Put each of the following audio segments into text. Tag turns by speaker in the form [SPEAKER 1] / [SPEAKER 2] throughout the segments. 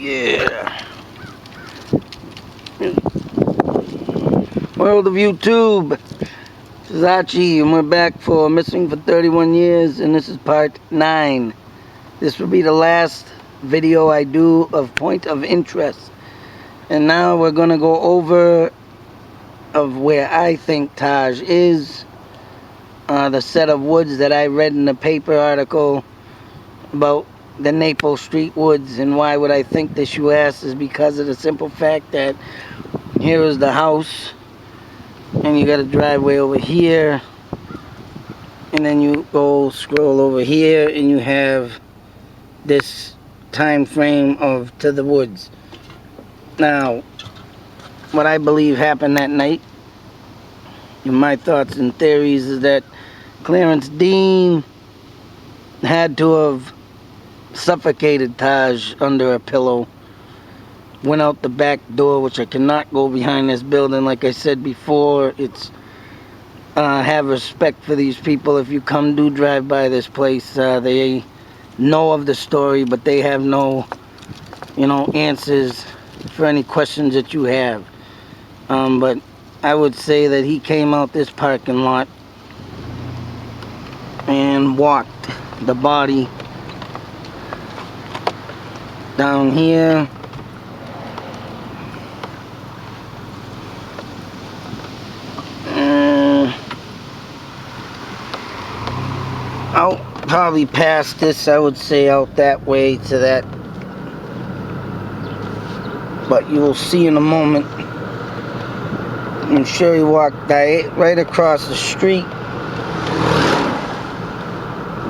[SPEAKER 1] Yeah. World of YouTube. This is Archie, and we're back for Missing for 31 Years, and this is part 9. This will be the last video I do of Point of Interest. And now we're going to go over of where I think Taj is. The set of woods that I read in the paper article about the Naples Street woods. And why would I think this, you ask, is because of the simple fact that here is the house, and you got a driveway over here, and then you go scroll over here and you have this time frame of to the woods. Now, what I believe happened that night, in my thoughts and theories, is that Clarence Dean had to have suffocated Taj under a pillow, went out the back door, which I cannot go behind this building. Like I said before, it's have respect for these people. If you do drive by this place, they know of the story, but they have no, answers for any questions that you have. But I would say that he came out this parking lot and walked the body down here, out probably past this, I would say out that way to that, but you will see in a moment. I'm sure he walked right across the street,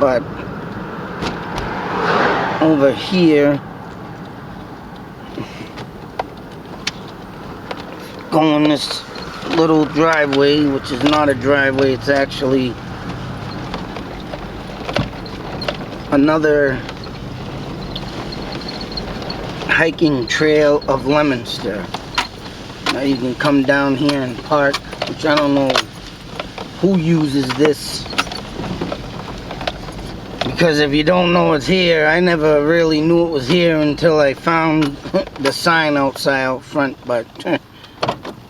[SPEAKER 1] but over here, going this little driveway, which is not a driveway, it's actually another hiking trail of Leominster. Now you can come down here and park, which I don't know who uses this, because if you don't know it's here, I never really knew it was here until I found the sign outside out front. But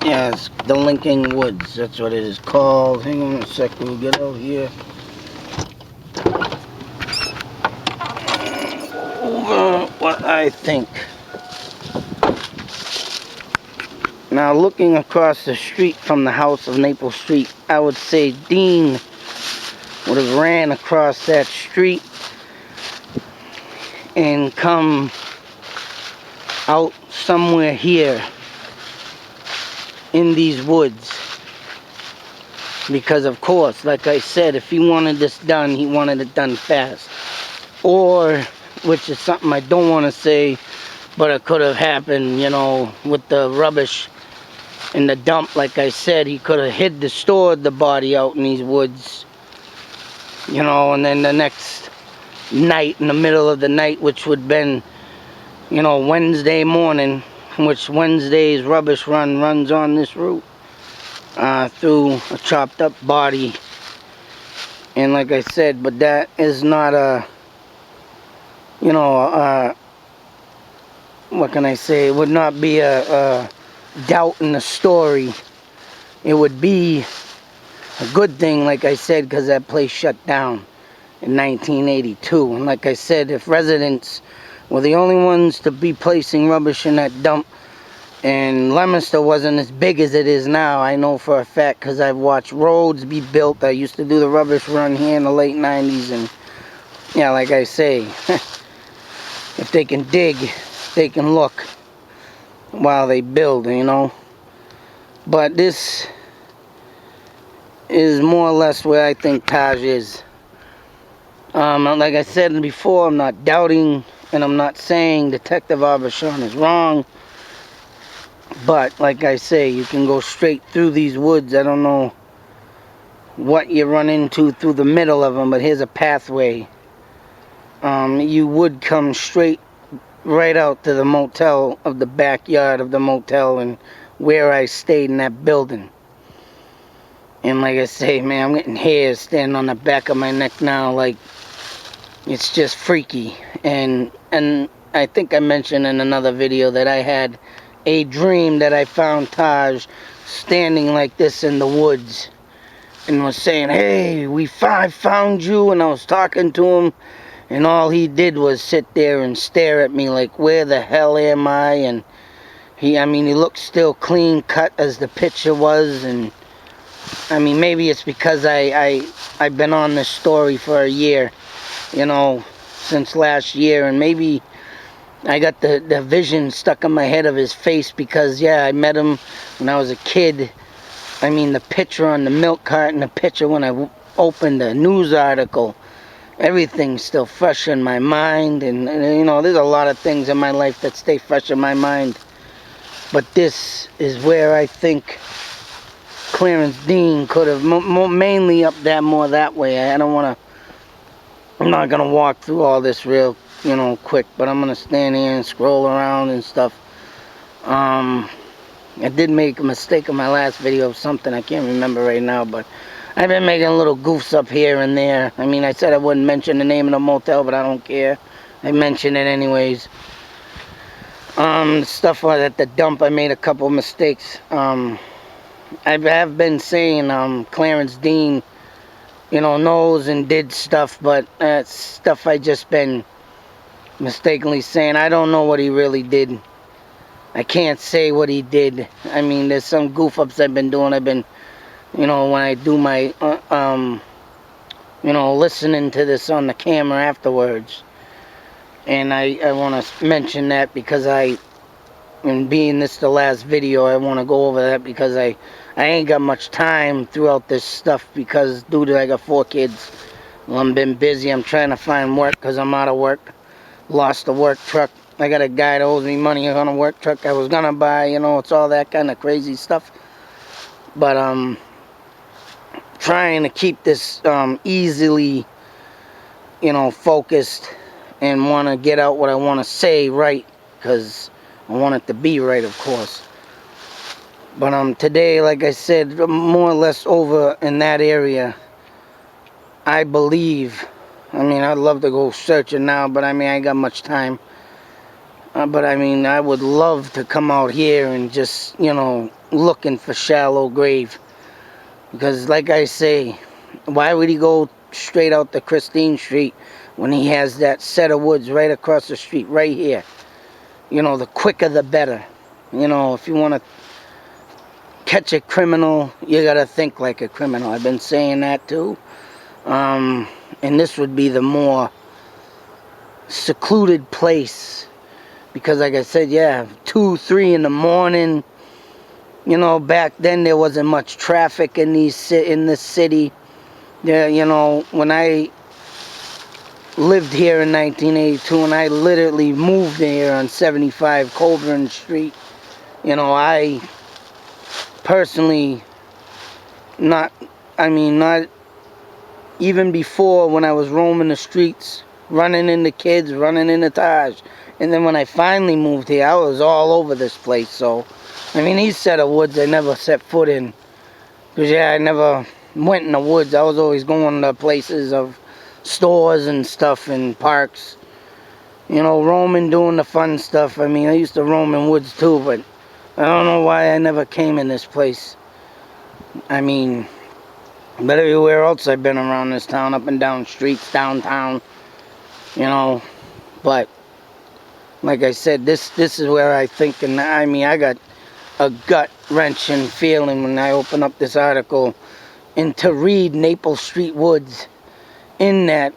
[SPEAKER 1] yeah, it's the Linking Woods, that's what it is called. Hang on a sec, we'll get out here. Over what I think. Now, looking across the street from the house of Naples Street, I would say Dean would have ran across that street and come out somewhere here in these woods. Because, of course, like I said, if he wanted this done, he wanted it done fast. Or, which is something I don't want to say, but it could have happened, with the rubbish in the dump. Like I said, he could have stored the body out in these woods, and then the next night, in the middle of the night, which would have been, Wednesday morning, which Wednesday's rubbish runs on this route, through a chopped up body. And like I said, but that is not a, what can I say, it would not be a doubt in the story. It would be a good thing, like I said, because that place shut down in 1982. And like I said, if residents were the only ones to be placing rubbish in that dump, and Leominster wasn't as big as it is now, I know for a fact, because I've watched roads be built. I used to do the rubbish run here in the late 90s, and yeah, like I say, if they can dig, they can look while they build, But this is more or less where I think Taj is. Like I said before, I'm not doubting, and I'm not saying Detective Arbachon is wrong. But like I say, you can go straight through these woods. I don't know what you run into through the middle of them, but here's a pathway. You would come straight right out to the motel, of the backyard of the motel, and where I stayed in that building. And like I say, man, I'm getting hairs standing on the back of my neck now. Like, it's just freaky. And I think I mentioned in another video that I had a dream that I found Taj standing like this in the woods and was saying, hey, I found you, and I was talking to him, and all he did was sit there and stare at me like, where the hell am I? And he looked still clean cut as the picture was, and I mean, maybe it's because I've been on this story for a year, you know, since last year, and maybe I got the vision stuck in my head of his face because, yeah, I met him when I was a kid. I mean, the picture on the milk carton, the picture when I opened the news article, everything's still fresh in my mind. And, you know, there's a lot of things in my life that stay fresh in my mind. But this is where I think Clarence Dean could have mainly up that more that way. I'm not going to walk through all this real, you know, quick. But I'm going to stand here and scroll around and stuff. I did make a mistake in my last video of something. I can't remember right now, but I've been making little goofs up here and there. I mean, I said I wouldn't mention the name of the motel, but I don't care. I mentioned it anyways. Stuff at the dump, I made a couple mistakes. I have been saying Clarence Dean, you know, knows and did stuff, but that's stuff I just been mistakenly saying. I don't know what he really did. I can't say what he did. I mean, there's some goof ups I've been doing. I've been, you know, when I do my, you know, listening to this on the camera afterwards. And I want to mention that because and being this the last video, I want to go over that because I ain't got much time throughout this stuff because due to I got 4 kids. Well, I've been busy. I'm trying to find work because I'm out of work. Lost the work truck. I got a guy that owes me money on a work truck I was gonna buy, you know, it's all that kind of crazy stuff. But trying to keep this easily, you know, focused and want to get out what I want to say right, because I want it to be right, of course. But today, like I said, more or less over in that area, I believe. I mean, I'd love to go searching now, but I mean, I ain't got much time. But I mean, I would love to come out here and just, you know, looking for shallow grave. Because like I say, why would he go straight out to Christine Street when he has that set of woods right across the street, right here? You know, the quicker the better. You know, if you want to catch a criminal, you got to think like a criminal. I've been saying that too. And this would be the more secluded place. Because like I said, yeah, 2, 3 in the morning, you know, back then there wasn't much traffic in this city. Yeah, you know, when I lived here in 1982 and I literally moved here on 75 Colburn Street, you know, I personally not even before when I was roaming the streets, running into kids, running into Taj. And then when I finally moved here, I was all over this place. So, I mean, these set of woods I never set foot in. Because, yeah, I never went in the woods. I was always going to places of stores and stuff and parks. You know, roaming, doing the fun stuff. I mean, I used to roam in woods too, but I don't know why I never came in this place. I mean, but everywhere else I've been around this town, up and down streets, downtown, you know, but like I said, this is where I think, and I mean, I got a gut-wrenching feeling when I open up this article, and to read Maple Street Woods in that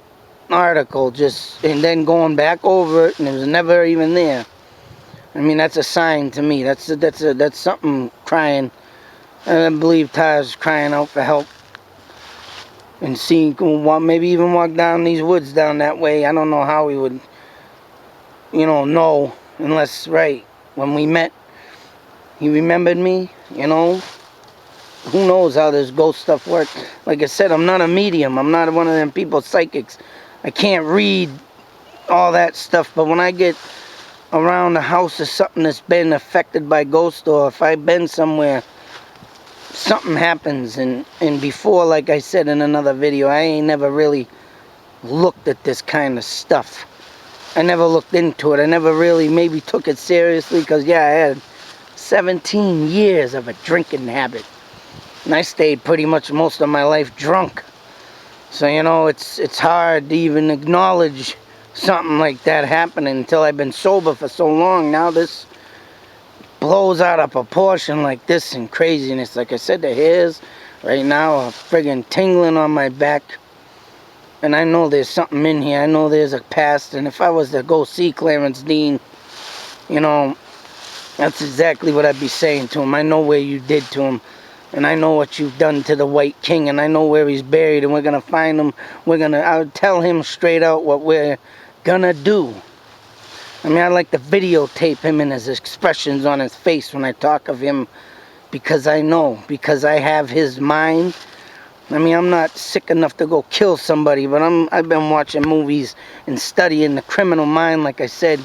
[SPEAKER 1] article, and then going back over it, and it was never even there. I mean, that's a sign to me. That's something crying. I believe Taj crying out for help, and seeing, maybe even walk down these woods down that way. I don't know how he would, you know, unless, right, when we met, he remembered me, you know. Who knows how this ghost stuff works. Like I said, I'm not a medium. I'm not one of them people, psychics. I can't read all that stuff, but when I get around the house or something that's been affected by ghosts, or if I've been somewhere, something happens. And before, like I said in another video, I ain't never really looked at this kind of stuff. I never looked into it. I never really maybe took it seriously because, yeah, I had 17 years of a drinking habit. And I stayed pretty much most of my life drunk. So, you know, it's hard to even acknowledge something like that happening until I've been sober for so long. Now this blows out of proportion like this and craziness. Like I said, the hairs right now are friggin' tingling on my back. And I know there's something in here. I know there's a past. And if I was to go see Clarence Dean, you know, that's exactly what I'd be saying to him. I know where you did to him. And I know what you've done to the White King, and I know where he's buried, and we're going to find him. I'll tell him straight out what we're going to do. I mean, I like to videotape him and his expressions on his face when I talk of him, because I know, because I have his mind. I mean, I'm not sick enough to go kill somebody, but I've been watching movies and studying the criminal mind, like I said,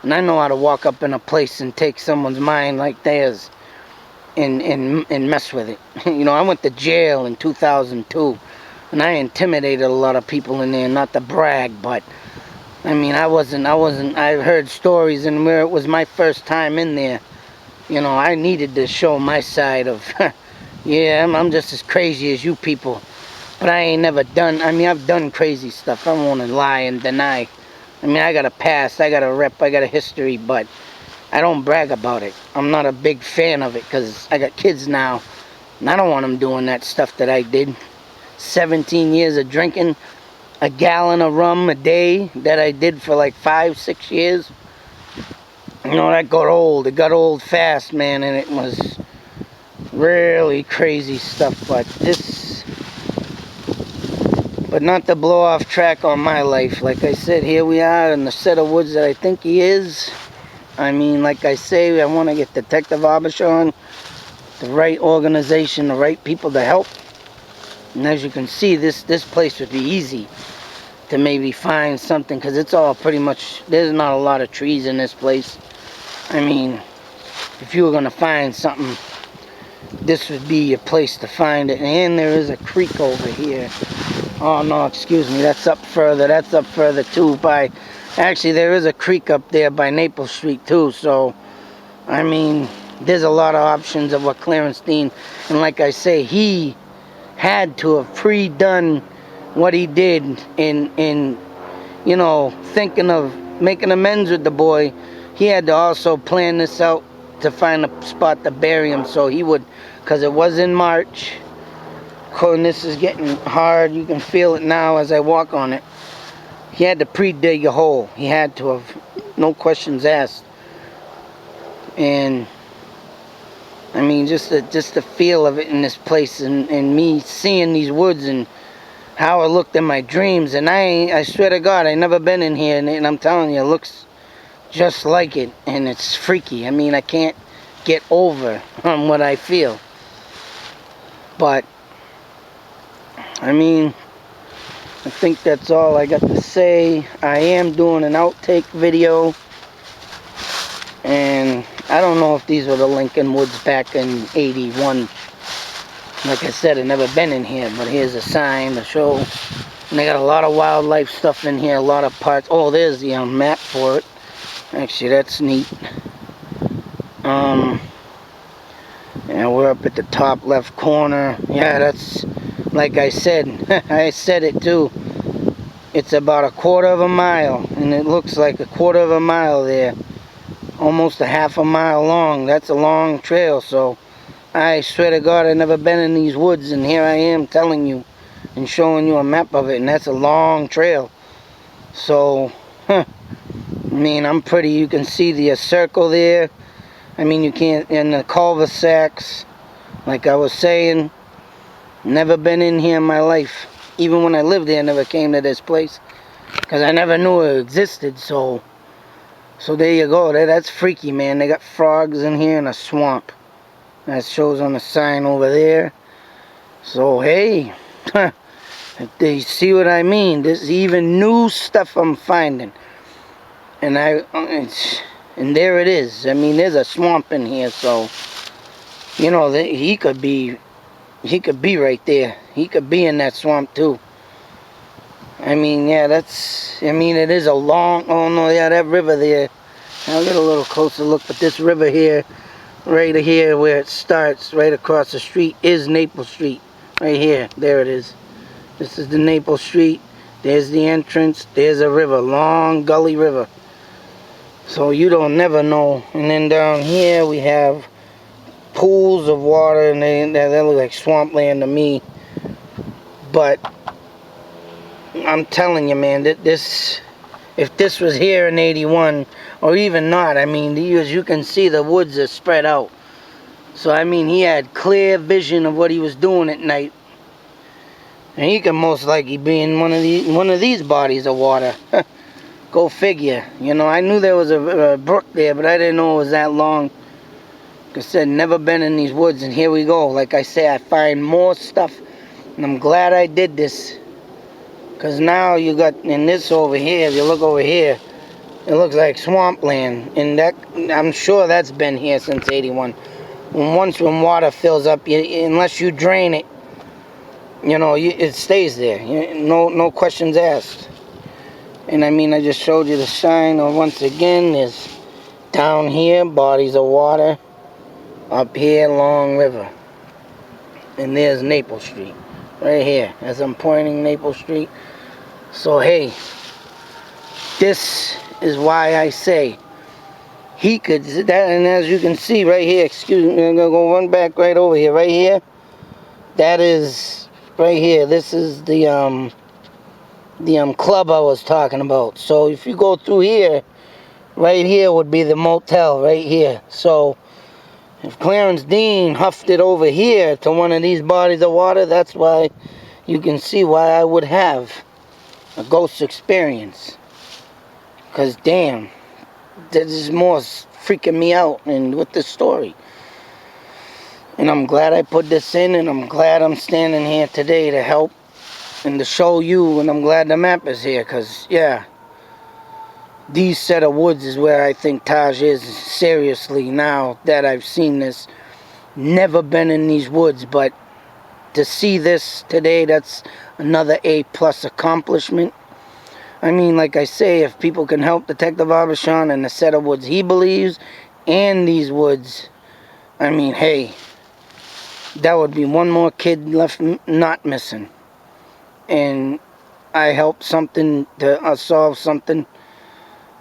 [SPEAKER 1] and I know how to walk up in a place and take someone's mind like theirs. And mess with it. You know, I went to jail in 2002, and I intimidated a lot of people in there, not to brag, but I mean, I heard stories, and where it was my first time in there, you know, I needed to show my side of, yeah, I'm just as crazy as you people, but I ain't never done, I mean, I've done crazy stuff. I don't want to lie and deny. I mean, I got a past, I got a rep, I got a history, but I don't brag about it. I'm not a big fan of it because I got kids now, and I don't want them doing that stuff that I did. 17 years of drinking a gallon of rum a day that I did for like 5-6 years. You know, that got old. It got old fast, man, and it was really crazy stuff. But not to blow off track on my life. Like I said, here we are in the set of woods that I think he is. I mean, like I say, I want to get Detective Abishon, the right organization, the right people to help. And as you can see, this place would be easy to maybe find something, because it's all pretty much, there's not a lot of trees in this place. I mean, if you were going to find something, this would be your place to find it. And there is a creek over here. Oh, no, excuse me, that's up further. That's up further, too, by... Actually, there is a creek up there by Maple Street, too. So, I mean, there's a lot of options of what Clarence Dean... And like I say, he had to have pre-done what he did in you know, thinking of making amends with the boy. He had to also plan this out to find a spot to bury him. So he would... Because it was in March. And this is getting hard. You can feel it now as I walk on it. He had to pre-dig a hole. He had to have, no questions asked. And I mean, just the feel of it in this place, and me seeing these woods and how it looked in my dreams. And I swear to God, I never been in here, and I'm telling you, it looks just like it, and it's freaky. I mean, I can't get over on what I feel. But I mean, I think that's all I got to say. I am doing an outtake video, and I don't know if these were the Lincoln Woods back in 81. Like I said, I've never been in here, but here's a sign to show. And they got a lot of wildlife stuff in here, a lot of parts. Oh, there's the map for it. Actually, that's neat. Yeah, we're up at the top left corner. Yeah, that's... Like I said, I said it too. It's about 1/4 of a mile, and it looks like 1/4 of a mile there. Almost a half a mile long. That's a long trail, so I swear to God, I've never been in these woods, and here I am telling you and showing you a map of it, and that's a long trail. So, I mean, I'm pretty, you can see the circle there. I mean, you can't, and the cul-de-sacs, like I was saying. Never been in here in my life. Even when I lived there, I never came to this place, because I never knew it existed. So there you go. That's freaky, man. They got frogs in here and a swamp. That shows on the sign over there. So hey, you see what I mean? There's even new stuff I'm finding, and there it is. I mean, there's a swamp in here, so you know he could be right there. He could be in that swamp too. I mean, yeah, it is a long, oh no, yeah, that river there. I'll get a little closer look, but this river here, right here where it starts, right across the street, is Naples Street. Right here, there it is. This is the Naples Street. There's the entrance. There's a river, long gully river. So you don't never know. And then down here we have pools of water, and they look like swampland to me. But I'm telling you, man, that if this was here in '81, or even not, I mean, as you can see, the woods are spread out. So I mean, he had clear vision of what he was doing at night, and he could most likely be in one of these bodies of water. Go figure. You know, I knew there was a brook there, but I didn't know it was that long. Like I said, never been in these woods, and here we go. Like I say, I find more stuff, and I'm glad I did this. Because now you got, in this over here, if you look over here, it looks like swampland. And that, I'm sure that's been here since '81. When water fills up, unless you drain it, you know, it stays there. No questions asked. And I mean, I just showed you the sign. Once again, there's down here, bodies of water. Up here, Long River. And there's Naples Street. Right here, as I'm pointing Naples Street. So, hey, this is why I say he could, that, and as you can see right here, excuse me, I'm going to go run back right over here. Right here, that is, right here, this is the club I was talking about. So if you go through here, right here would be the motel right here. So if Clarence Dean huffed it over here to one of these bodies of water, that's why you can see why I would have a ghost experience. Because damn, this is more freaking me out and with this story. And I'm glad I put this in, and I'm glad I'm standing here today to help and to show you, and I'm glad the map is here, because, yeah, these set of woods is where I think Taj is, seriously, now that I've seen this. Never been in these woods, but to see this today, that's another A+ accomplishment. I mean, like I say, if people can help Detective Abishan and the set of woods he believes, and these woods, I mean, hey, that would be one more kid left not missing. And I helped something to solve something.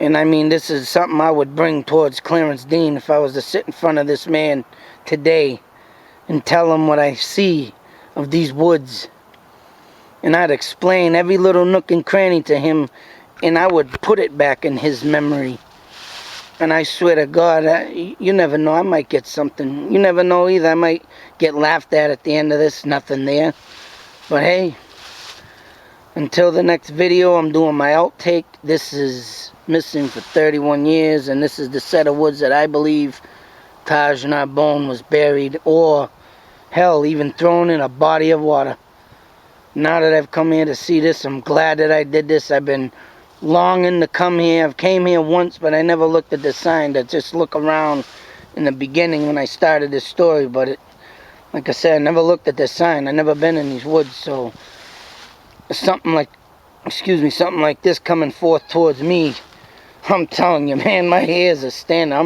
[SPEAKER 1] And I mean, this is something I would bring towards Clarence Dean if I was to sit in front of this man today and tell him what I see of these woods. And I'd explain every little nook and cranny to him, and I would put it back in his memory. And I swear to God, you never know, I might get something. You never know either. I might get laughed at the end of this, nothing there. But hey, until the next video, I'm doing my outtake. This is Missing for 31 Years, and this is the set of woods that I believe Taj Narbonne was buried, or hell, even thrown in a body of water. Now that I've come here to see this, I'm glad that I did this. I've been longing to come here. I've came here once, but I never looked at the sign to just look around in the beginning when I started this story. But like I said, I never looked at the sign. I've never been in these woods, so something like this coming forth towards me, I'm telling you, man, my hairs are standing.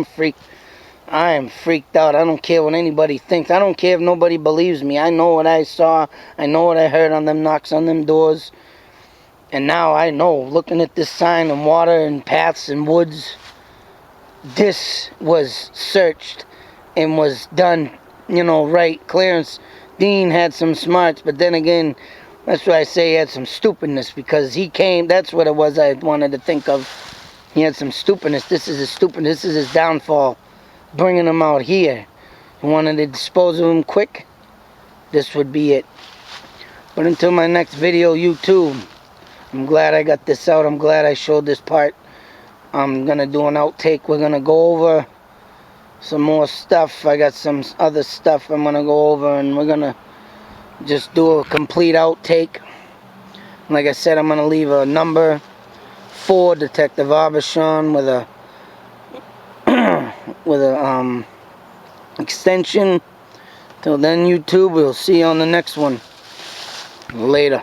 [SPEAKER 1] I am freaked out. I don't care what anybody thinks. I don't care if nobody believes me. I know what I saw. I know what I heard on them knocks on them doors. And now I know, looking at this sign and water and paths and woods, this was searched and was done, you know, right. Clarence Dean had some smarts, but then again, that's why I say he had some stupidness, because he came, that's what it was I wanted to think of. He had some stupidness. This is his downfall. Bringing him out here. He wanted to dispose of him quick. This would be it. But until my next video, YouTube, I'm glad I got this out. I'm glad I showed this part. I'm going to do an outtake. We're going to go over some more stuff. I got some other stuff I'm going to go over, and we're going to just do a complete outtake. Like I said, I'm going to leave a number for Detective Abishan with a extension. Till then, YouTube, we'll see you on the next one. Later.